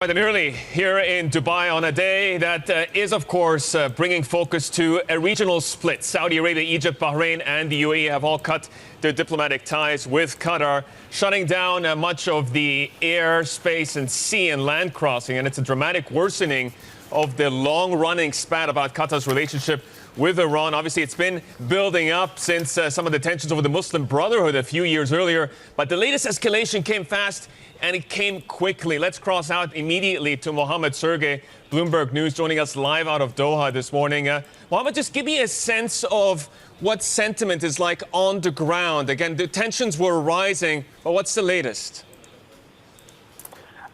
And early here in Dubai on a day that is, of course, bringing focus to a regional split. Saudi Arabia, Egypt, Bahrain and the UAE have all cut their diplomatic ties with Qatar, shutting down much of the air, space and sea and land crossing. And it's a dramatic worsening of the long-running spat about Qatar's relationship with Iran. Obviously, it's been building up since some of the tensions over the Muslim Brotherhood a few years earlier. But the latest escalation came fast and it came quickly. Let's cross out immediately to Mohammed Sergey, Bloomberg News, joining us live out of Doha this morning. Mohammed, just give me a sense of what sentiment is like on the ground. Again, the tensions were rising, but what's the latest?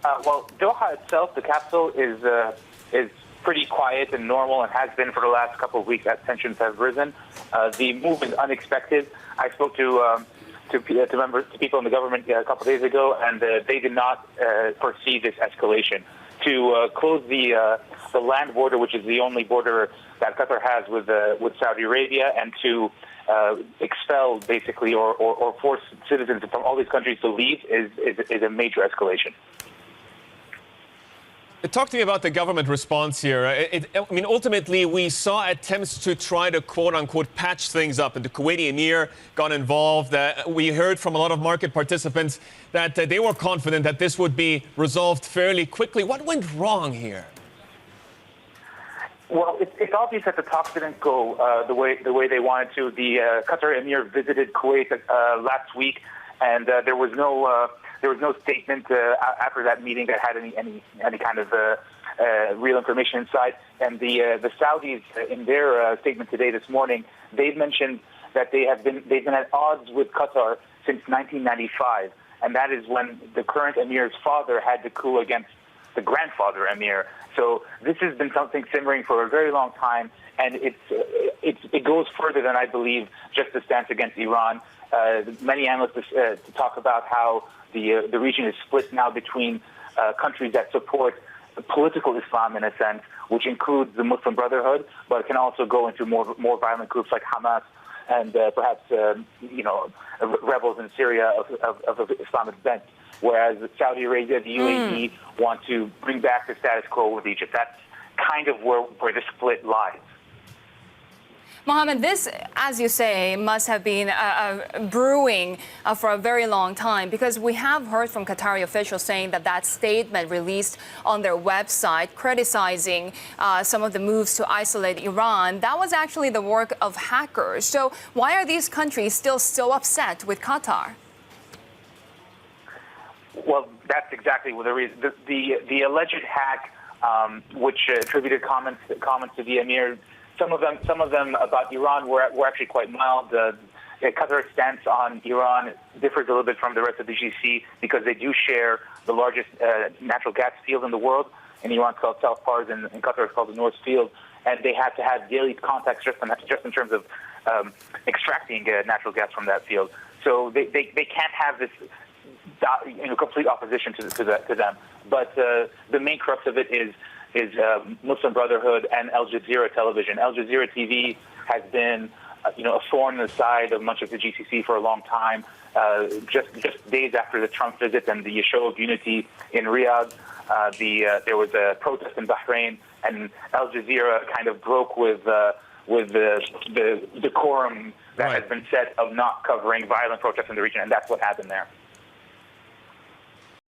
Well, Doha itself, the capital, is pretty quiet and normal and has been for the last couple of weeks as tensions have risen. The move is unexpected. I spoke to people in the government a couple of days ago, and they did not foresee this escalation. To close the land border, which is the only border that Qatar has with Saudi Arabia, and to expel basically or force citizens from all these countries to leave is a major escalation. Talk to me about the government response here. I mean, ultimately, we saw attempts to try to, quote-unquote, patch things up, and the Kuwaiti Emir got involved. We heard from a lot of market participants that they were confident that this would be resolved fairly quickly. What went wrong here? Well, it's obvious that the talks didn't go the way they wanted to. The Qatar Emir visited Kuwait last week, and there was no statement after that meeting that had any kind of real information inside. And the Saudis, in their statement today this morning, they've mentioned that they've been at odds with Qatar since 1995, and that is when the current Emir's father had the coup against the grandfather Emir. So this has been something simmering for a very long time, and it goes further than I believe just the stance against Iran. Many analysts talk about how the region is split now between countries that support political Islam in a sense, which includes the Muslim Brotherhood, but can also go into more violent groups like Hamas and perhaps rebels in Syria of Islamic bent. Whereas Saudi Arabia, the UAE want to bring back the status quo with Egypt. That's kind of where the split lies. Mohammed, this, as you say, must have been brewing for a very long time, because we have heard from Qatari officials saying that statement released on their website criticizing some of the moves to isolate Iran, that was actually the work of hackers. So why are these countries still so upset with Qatar? Well, that's exactly the reason. The alleged hack, which attributed comments to the Emir. Some of them about Iran were actually quite mild. Qatar's stance on Iran differs a little bit from the rest of the GCC because they do share the largest natural gas field in the world. In Iran, it's called South Pars, and in Qatar, it's called the North Field. And they have to have daily contacts just in terms of extracting natural gas from that field. So they can't have this complete opposition to them. But the main crux of it is Muslim Brotherhood and Al Jazeera television. Al Jazeera TV has been, a thorn in the side of much of the GCC for a long time. Just days after the Trump visit and the show of unity in Riyadh, there was a protest in Bahrain, and Al Jazeera kind of broke with the decorum that has been set of not covering violent protests in the region, and that's what happened there.